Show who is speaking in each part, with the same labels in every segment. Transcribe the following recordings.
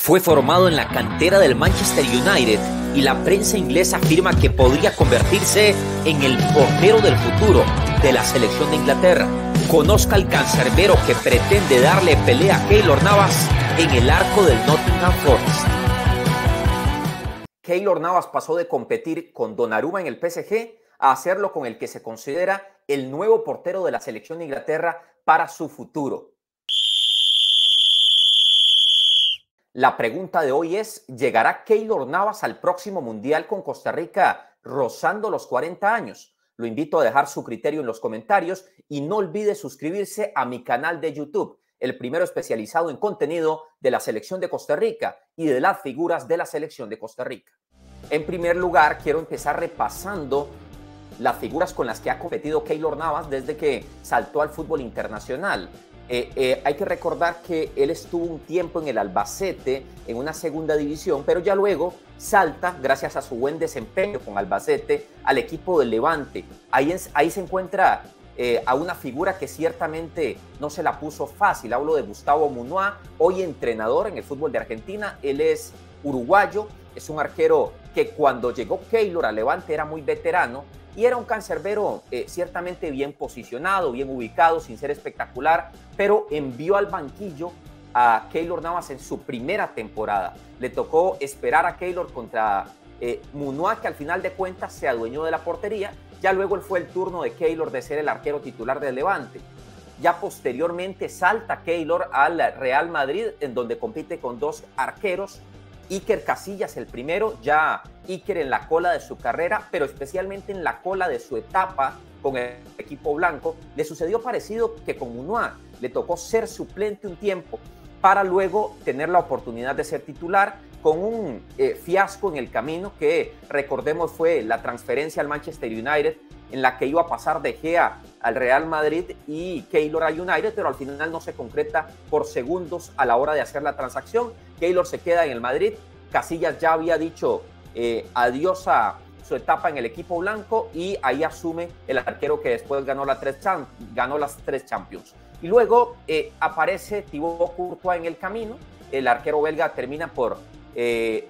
Speaker 1: Fue formado en la cantera del Manchester United y la prensa inglesa afirma que podría convertirse en el portero del futuro de la selección de Inglaterra. Conozca al cancerbero que pretende darle pelea a Keylor Navas en el arco del Nottingham Forest. Keylor Navas pasó de competir con Donnarumma en el PSG a hacerlo con el que se considera el nuevo portero de la selección de Inglaterra para su futuro. La pregunta de hoy es, ¿llegará Keylor Navas al próximo Mundial con Costa Rica rozando los 40 años? Lo invito a dejar su criterio en los comentarios y no olvide suscribirse a mi canal de YouTube, el primero especializado en contenido de la selección de Costa Rica y de las figuras de la selección de Costa Rica. En primer lugar, quiero empezar repasando las figuras con las que ha competido Keylor Navas desde que saltó al fútbol internacional. Hay que recordar que él estuvo un tiempo en el Albacete, en una segunda división, pero ya luego salta, gracias a su buen desempeño con Albacete, al equipo del Levante. Ahí se encuentra a una figura que ciertamente no se la puso fácil. Hablo de Gustavo Munua, hoy entrenador en el fútbol de Argentina. Él es uruguayo, es un arquero que cuando llegó Keylor al Levante era muy veterano, y era un cancerbero ciertamente bien posicionado, bien ubicado, sin ser espectacular, pero envió al banquillo a Keylor Navas en su primera temporada. Le tocó esperar a Keylor contra Munua, que al final de cuentas se adueñó de la portería. Ya luego fue el turno de Keylor de ser el arquero titular del Levante. Ya posteriormente salta Keylor al Real Madrid, en donde compite con dos arqueros. Iker Casillas el primero, ya Iker en la cola de su carrera, pero especialmente en la cola de su etapa con el equipo blanco. Le sucedió parecido que con Munua, le tocó ser suplente un tiempo para luego tener la oportunidad de ser titular, con un fiasco en el camino que, recordemos, fue la transferencia al Manchester United, en la que iba a pasar De Gea al Real Madrid y Keylor al United, pero al final no se concreta por segundos a la hora de hacer la transacción. Keylor se queda en el Madrid. Casillas ya había dicho adiós a su etapa en el equipo blanco y ahí asume el arquero que después ganó las tres Champions. Y luego aparece Thibaut Courtois en el camino. El arquero belga termina por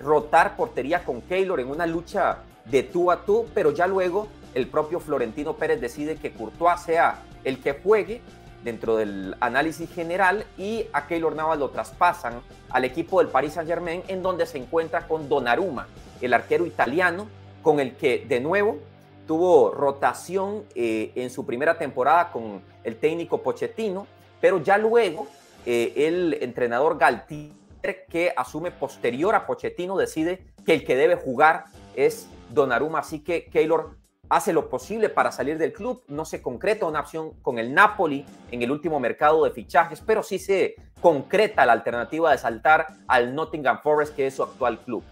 Speaker 1: rotar portería con Keylor en una lucha de tú a tú, pero ya luego el propio Florentino Pérez decide que Courtois sea el que juegue dentro del análisis general, y a Keylor Navas lo traspasan al equipo del Paris Saint-Germain, en donde se encuentra con Donnarumma, el arquero italiano, con el que de nuevo tuvo rotación en su primera temporada con el técnico Pochettino, pero ya luego el entrenador Galtier, que asume posterior a Pochettino, decide que el que debe jugar es Donnarumma, así que Keylor hace lo posible para salir del club. No se concreta una opción con el Napoli en el último mercado de fichajes, pero sí se concreta la alternativa de saltar al Nottingham Forest, que es su actual club.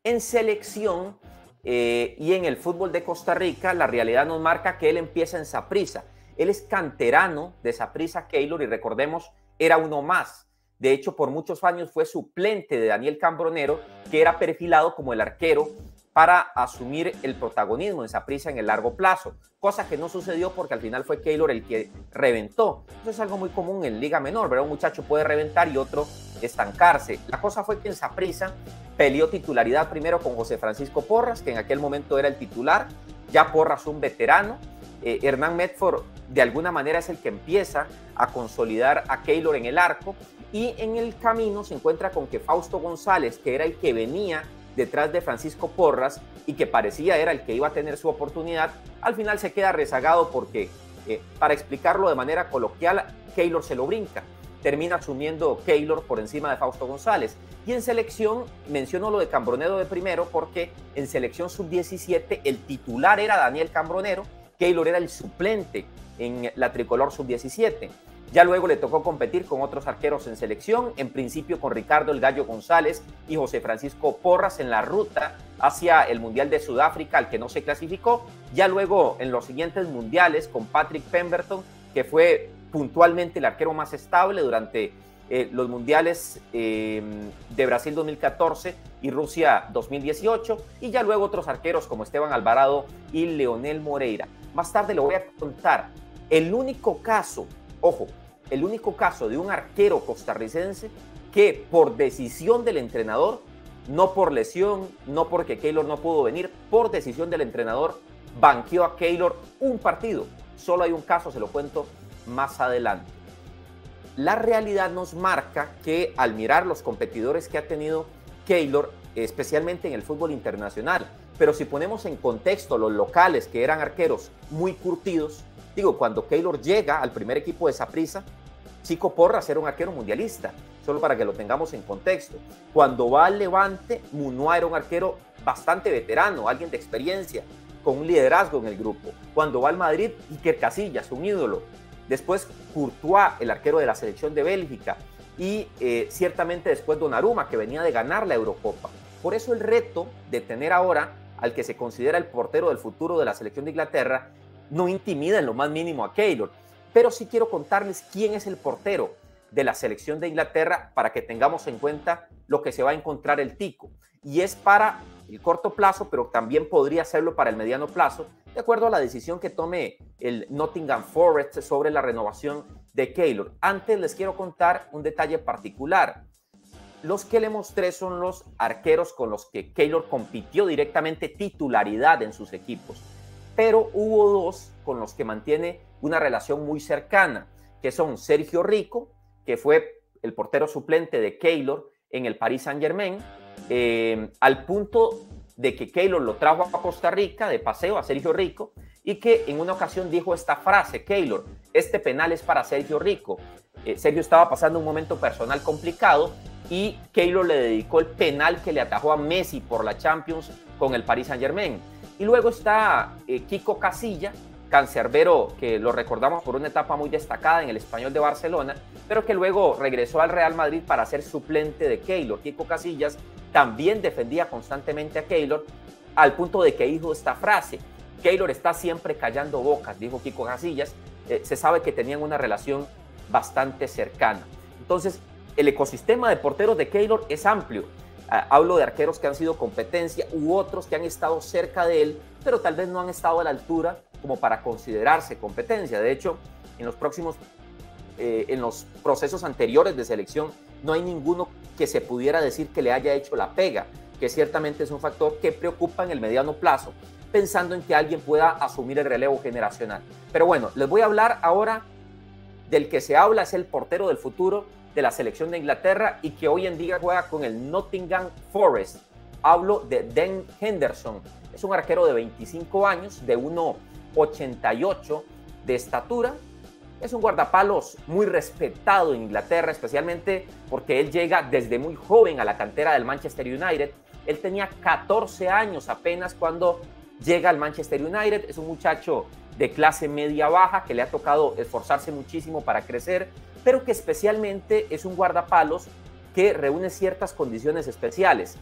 Speaker 1: En selección y en el fútbol de Costa Rica, la realidad nos marca que él empieza en Saprissa. Él es canterano de Saprissa, Keylor, y recordemos, era uno más. De hecho, por muchos años fue suplente de Daniel Cambronero, que era perfilado como el arquero para asumir el protagonismo en Saprissa en el largo plazo, cosa que no sucedió porque al final fue Keylor el que reventó. Eso es algo muy común en Liga Menor, ¿verdad? Un muchacho puede reventar y otro estancarse. La cosa fue que en Saprissa peleó titularidad primero con José Francisco Porras, que en aquel momento era el titular. Ya Porras, un veterano. Hernán Medford de alguna manera es el que empieza a consolidar a Keylor en el arco, y en el camino se encuentra con que Fausto González, que era el que venía detrás de Francisco Porras y que parecía era el que iba a tener su oportunidad, al final se queda rezagado porque, para explicarlo de manera coloquial, Keylor se lo brinca. Termina asumiendo Keylor por encima de Fausto González. Y en selección, menciono lo de Cambronero de primero porque en selección sub-17 el titular era Daniel Cambronero, Keylor era el suplente en la tricolor sub-17. Ya luego le tocó competir con otros arqueros en selección, en principio con Ricardo El Gallo González y José Francisco Porras en la ruta hacia el Mundial de Sudáfrica, al que no se clasificó. Ya luego en los siguientes mundiales con Patrick Pemberton, que fue puntualmente el arquero más estable durante los mundiales de Brasil 2014 y Rusia 2018, y ya luego otros arqueros como Esteban Alvarado y Leonel Moreira. Más tarde le voy a contar el único caso, ojo, el único caso de un arquero costarricense que por decisión del entrenador, no por lesión, no porque Keylor no pudo venir, por decisión del entrenador, banqueó a Keylor un partido. Solo hay un caso, se lo cuento más adelante. La realidad nos marca que al mirar los competidores que ha tenido Keylor, especialmente en el fútbol internacional, pero si ponemos en contexto los locales que eran arqueros muy curtidos, digo, cuando Keylor llega al primer equipo de Saprissa, Chico Porras era un arquero mundialista, solo para que lo tengamos en contexto. Cuando va al Levante, Munoa era un arquero bastante veterano, alguien de experiencia, con un liderazgo en el grupo. Cuando va al Madrid, Iker Casillas, un ídolo. Después Courtois, el arquero de la selección de Bélgica. Y ciertamente después Donnarumma, que venía de ganar la Eurocopa. Por eso el reto de tener ahora al que se considera el portero del futuro de la selección de Inglaterra no intimida en lo más mínimo a Keylor. Pero sí quiero contarles quién es el portero de la selección de Inglaterra para que tengamos en cuenta lo que se va a encontrar el Tico. Y es para el corto plazo, pero también podría serlo para el mediano plazo, de acuerdo a la decisión que tome el Nottingham Forest sobre la renovación de Keylor. Antes les quiero contar un detalle particular. Los que le mostré son los arqueros con los que Keylor compitió directamente titularidad en sus equipos. Pero hubo dos con los que mantiene una relación muy cercana, que son Sergio Rico, que fue el portero suplente de Keylor en el Paris Saint-Germain, al punto de que Keylor lo trajo a Costa Rica de paseo a Sergio Rico y que en una ocasión dijo esta frase: Keylor, este penal es para Sergio Rico. Sergio estaba pasando un momento personal complicado y Keylor le dedicó el penal que le atajó a Messi por la Champions con el Paris Saint-Germain. Y luego está Kiko Casilla, cancerbero que lo recordamos por una etapa muy destacada en el Español de Barcelona, pero que luego regresó al Real Madrid para ser suplente de Keylor. Kiko Casillas también defendía constantemente a Keylor, al punto de que dijo esta frase: Keylor está siempre callando bocas, dijo Kiko Casillas. Se sabe que tenían una relación bastante cercana. Entonces, el ecosistema de porteros de Keylor es amplio. Hablo de arqueros que han sido competencia u otros que han estado cerca de él, pero tal vez no han estado a la altura como para considerarse competencia. De hecho, en los procesos anteriores de selección no hay ninguno que se pudiera decir que le haya hecho la pega, que ciertamente es un factor que preocupa en el mediano plazo, pensando en que alguien pueda asumir el relevo generacional. Pero bueno, les voy a hablar ahora del que se habla, es el portero del futuro de la selección de Inglaterra y que hoy en día juega con el Nottingham Forest. Hablo de Dan Henderson. Es un arquero de 25 años, de 1,88 de estatura. Es un guardapalos muy respetado en Inglaterra, especialmente porque él llega desde muy joven a la cantera del Manchester United. Él tenía 14 años apenas cuando llega al Manchester United. Es un muchacho de clase media-baja que le ha tocado esforzarse muchísimo para crecer, pero que especialmente es un guardapalos que reúne ciertas condiciones especiales.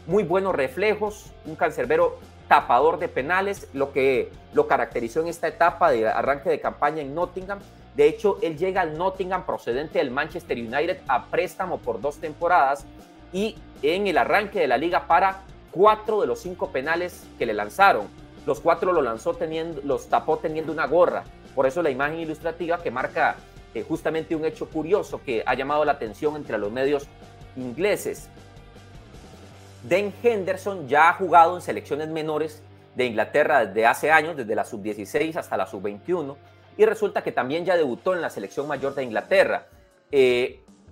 Speaker 1: Muy buenos reflejos, un cancerbero tapador de penales, lo que lo caracterizó en esta etapa de arranque de campaña en Nottingham. De hecho, él llega al Nottingham procedente del Manchester United a préstamo por 2 temporadas y en el arranque de la liga para 4 de los 5 penales que le lanzaron. Los 4 los tapó teniendo una gorra. Por eso la imagen ilustrativa que marca justamente un hecho curioso que ha llamado la atención entre los medios ingleses. Dan Henderson ya ha jugado en selecciones menores de Inglaterra desde hace años, desde la sub-16 hasta la sub-21, y resulta que también ya debutó en la selección mayor de Inglaterra.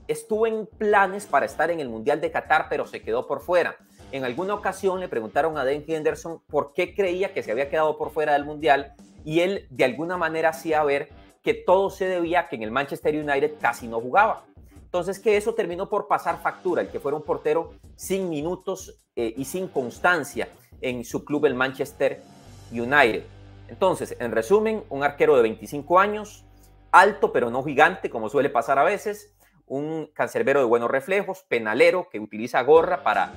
Speaker 1: Estuvo en planes para estar en el Mundial de Qatar, pero se quedó por fuera. En alguna ocasión le preguntaron a Dan Henderson por qué creía que se había quedado por fuera del Mundial, y él de alguna manera hacía ver que todo se debía a que en el Manchester United casi no jugaba. Entonces, que eso terminó por pasar factura, el que fuera un portero sin minutos y sin constancia en su club, el Manchester United. Entonces, en resumen, un arquero de 25 años, alto pero no gigante, como suele pasar a veces, un cancerbero de buenos reflejos, penalero que utiliza gorra para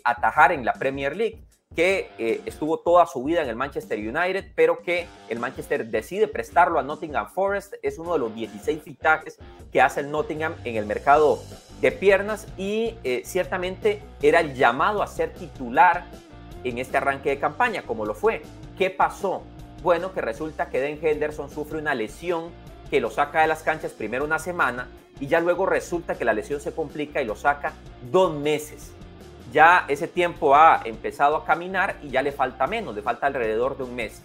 Speaker 1: atajar en la Premier League, que estuvo toda su vida en el Manchester United, pero que el Manchester decide prestarlo a Nottingham Forest. Es uno de los 16 fichajes que hace el Nottingham en el mercado de piernas y ciertamente era el llamado a ser titular en este arranque de campaña, como lo fue. ¿Qué pasó? Bueno, que resulta que Dan Henderson sufre una lesión que lo saca de las canchas primero una semana y ya luego resulta que la lesión se complica y lo saca 2 meses. Ya ese tiempo ha empezado a caminar y ya le falta menos, le falta alrededor de 1 mes.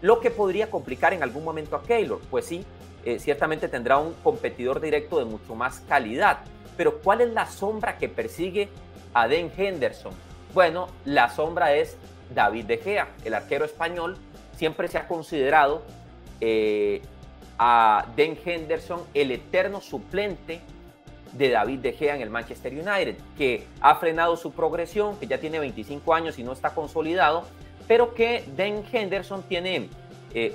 Speaker 1: Lo que podría complicar en algún momento a Keylor, pues sí, ciertamente tendrá un competidor directo de mucho más calidad. Pero ¿cuál es la sombra que persigue a Dean Henderson? Bueno, la sombra es David De Gea, el arquero español. Siempre se ha considerado a Dean Henderson el eterno suplente de David De Gea en el Manchester United, que ha frenado su progresión, que ya tiene 25 años y no está consolidado, pero que Dean Henderson tiene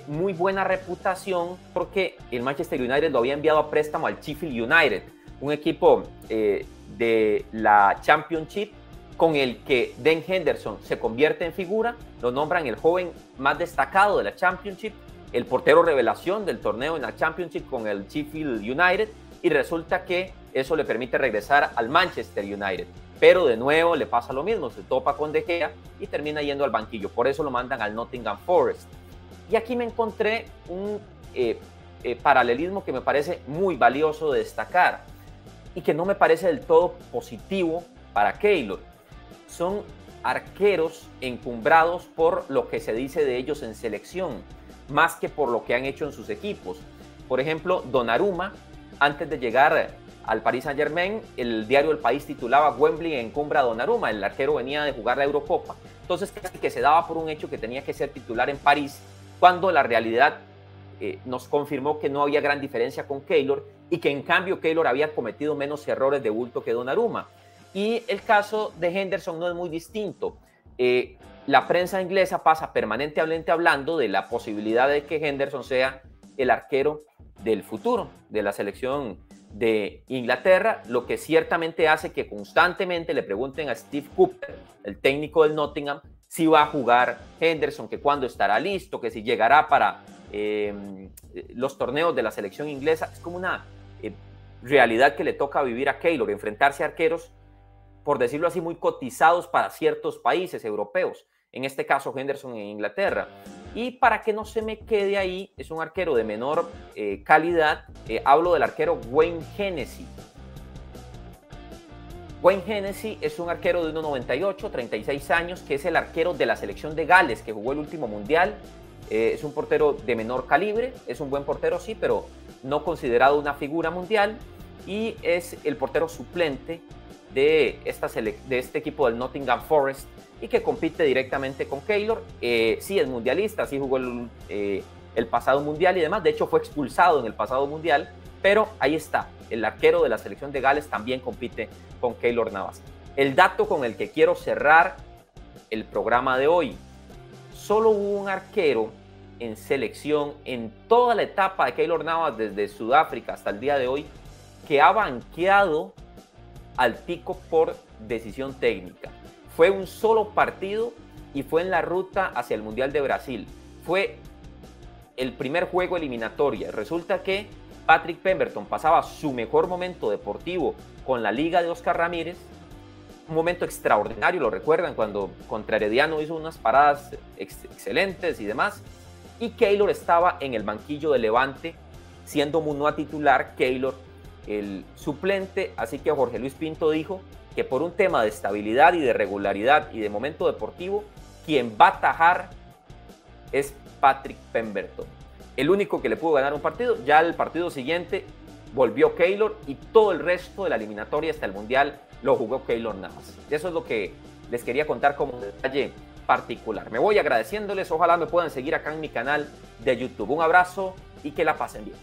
Speaker 1: muy buena reputación porque el Manchester United lo había enviado a préstamo al Sheffield United, un equipo de la Championship con el que Dean Henderson se convierte en figura, lo nombran el joven más destacado de la Championship, el portero revelación del torneo en la Championship con el Sheffield United, y resulta que eso le permite regresar al Manchester United. Pero de nuevo le pasa lo mismo, se topa con De Gea y termina yendo al banquillo. Por eso lo mandan al Nottingham Forest. Y aquí me encontré un paralelismo que me parece muy valioso de destacar y que no me parece del todo positivo para Keylor. Son arqueros encumbrados por lo que se dice de ellos en selección, más que por lo que han hecho en sus equipos. Por ejemplo, Donnarumma, antes de llegar al Paris Saint-Germain, el diario El País titulaba Wembley encumbra a Donnarumma, el arquero venía de jugar la Eurocopa. Entonces casi que se daba por un hecho que tenía que ser titular en París, cuando la realidad nos confirmó que no había gran diferencia con Keylor y que en cambio Keylor había cometido menos errores de bulto que Donnarumma. Y el caso de Henderson no es muy distinto. La prensa inglesa pasa permanentemente hablando de la posibilidad de que Henderson sea el arquero del futuro de la selección de Inglaterra, lo que ciertamente hace que constantemente le pregunten a Steve Cooper, el técnico del Nottingham, si va a jugar Henderson, que cuándo estará listo, que si llegará para los torneos de la selección inglesa. Es como una realidad que le toca vivir a Keylor, enfrentarse a arqueros, por decirlo así, muy cotizados para ciertos países europeos, en este caso Henderson en Inglaterra. Y para que no se me quede ahí, es un arquero de menor calidad, hablo del arquero Wayne Hennessy. Wayne Hennessy es un arquero de 1,98, 36 años, que es el arquero de la selección de Gales, que jugó el último mundial. Es un portero de menor calibre, es un buen portero sí, pero no considerado una figura mundial, y es el portero suplente de este equipo del Nottingham Forest y que compite directamente con Keylor. Sí es mundialista, sí jugó el pasado mundial y demás, de hecho fue expulsado en el pasado mundial, pero ahí está, el arquero de la selección de Gales también compite con Keylor Navas. El dato con el que quiero cerrar el programa de hoy: solo hubo un arquero en selección en toda la etapa de Keylor Navas, desde Sudáfrica hasta el día de hoy, que ha banqueado al Tico por decisión técnica. Fue un solo partido y fue en la ruta hacia el Mundial de Brasil. Fue el primer juego eliminatoria. Resulta que Patrick Pemberton pasaba su mejor momento deportivo con la Liga de Oscar Ramírez, un momento extraordinario, lo recuerdan, cuando contra Herediano hizo unas paradas excelentes y demás, y Keylor estaba en el banquillo de Levante, siendo Munua titular, Keylor el suplente. Así que Jorge Luis Pinto dijo que por un tema de estabilidad y de regularidad y de momento deportivo, quien va a atajar es Patrick Pemberton, el único que le pudo ganar un partido. Ya el partido siguiente volvió Keylor y todo el resto de la eliminatoria hasta el Mundial lo jugó Keylor Navas. Eso es lo que les quería contar como detalle particular. Me voy agradeciéndoles, ojalá me puedan seguir acá en mi canal de YouTube. Un abrazo y que la pasen bien.